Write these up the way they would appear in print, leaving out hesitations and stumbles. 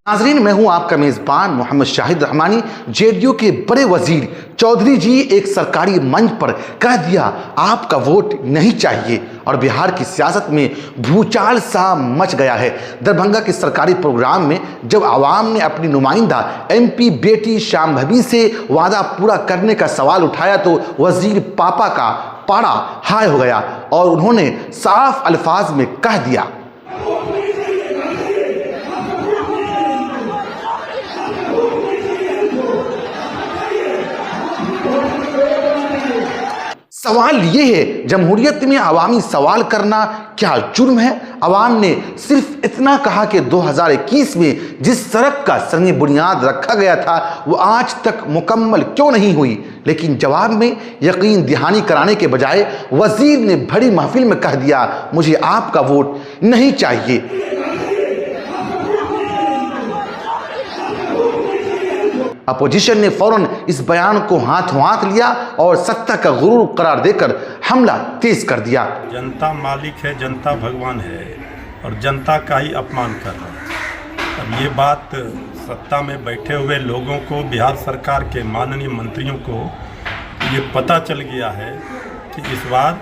नाजरीन, मैं हूं आपका मेजबान मोहम्मद शाहिद रहमानी। जेडीयू के बड़े वजीर चौधरी जी एक सरकारी मंच पर कह दिया आपका वोट नहीं चाहिए और बिहार की सियासत में भूचाल सा मच गया है। दरभंगा के सरकारी प्रोग्राम में जब आवाम ने अपनी नुमाइंदा एमपी बेटी शांभवी से वादा पूरा करने का सवाल उठाया तो वजीर पापा का पारा हाय हो गया और उन्होंने साफ अल्फाज में कह दिया, सवाल ये है, जमहूरियत में अवामी सवाल करना क्या जुर्म है? अवाम ने सिर्फ इतना कहा कि 2021 में जिस सड़क का संग बुनियाद रखा गया था वो आज तक मुकम्मल क्यों नहीं हुई? लेकिन जवाब में यकीन दहानी कराने के बजाय वजीर ने बड़ी महफिल में कह दिया मुझे आपका वोट नहीं चाहिए। अपोजिशन ने फौरन इस बयान को हाथों हाथ लिया और सत्ता का गुरूर करार देकर हमला तेज कर दिया। जनता मालिक है, जनता भगवान है और जनता का ही अपमान कर रहा है। अब ये बात सत्ता में बैठे हुए लोगों को, बिहार सरकार के माननीय मंत्रियों को ये पता चल गया है कि इस बार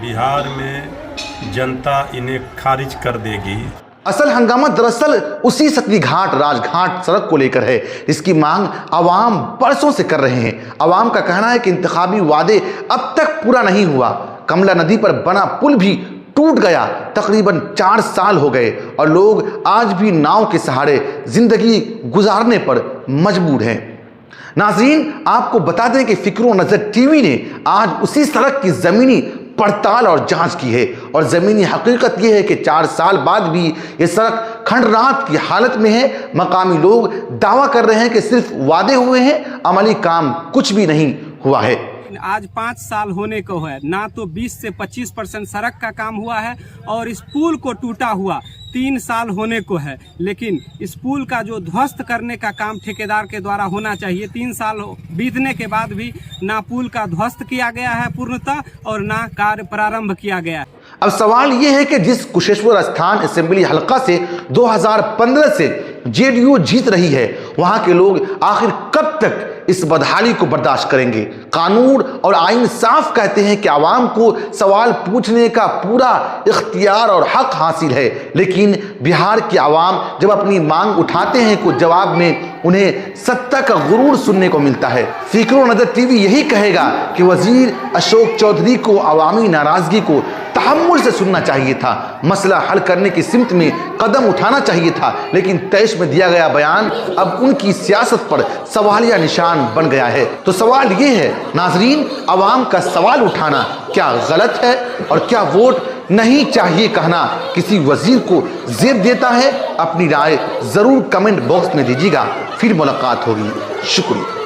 बिहार में जनता इन्हें खारिज कर देगी। असल हंगामा दरअसल उसी सतली घाट राजघाट सड़क को लेकर है, जिसकी मांग आवाम बरसों से कर रहे हैं। आवाम का कहना है कि इंतखाबी वादे अब तक पूरा नहीं हुआ। कमला नदी पर बना पुल भी टूट गया, तकरीबन 4 साल हो गए और लोग आज भी नाव के सहारे जिंदगी गुजारने पर मजबूर हैं। नाज़रीन, आपको बता दें कि फिक्रो नजर टीवी ने आज उसी सड़क की जमीनी पड़ताल और जांच की है और ज़मीनी हकीकत यह है कि 4 साल बाद भी ये सड़क खंडरात की हालत में है। मकामी लोग दावा कर रहे हैं कि सिर्फ वादे हुए हैं, अमली काम कुछ भी नहीं हुआ है। आज 5 साल होने को है, ना तो 20 से 25% सड़क का काम हुआ है और इस पुल को टूटा हुआ 3 साल होने को है। लेकिन इस पुल का जो ध्वस्त करने का काम ठेकेदार के द्वारा होना चाहिए, 3 साल बीतने के बाद भी ना पुल का ध्वस्त किया गया है पूर्णतः और ना कार्य प्रारंभ किया गया है। अब सवाल यह है कि जिस कुशेश्वर स्थान असेंबली हलका से 2015 से जेडीयू जीत रही है, वहां के लोग आखिर कब तक इस बदहाली को बर्दाश्त करेंगे? कानून और आईन साफ कहते हैं कि आवाम को सवाल पूछने का पूरा इख्तियार और हक हासिल है, लेकिन बिहार की आवाम जब अपनी मांग उठाते हैं तो जवाब में उन्हें सत्ता का गुरूर सुनने को मिलता है। फिक्रो नजर टीवी यही कहेगा कि वजीर अशोक चौधरी को अवामी नाराजगी को तहम्मुल से सुनना चाहिए था, मसला हल करने की सिमत में कदम उठाना चाहिए था, लेकिन तैश में दिया गया बयान अब उनकी सियासत पर सवालिया निशान बन गया है। तो सवाल ये है नाजरीन, अवाम का सवाल उठाना क्या गलत है और क्या वोट नहीं चाहिए कहना किसी वजीर को जेब देता है? अपनी राय जरूर कमेंट बॉक्स में दीजिएगा। फिर मुलाकात होगी। शुक्रिया।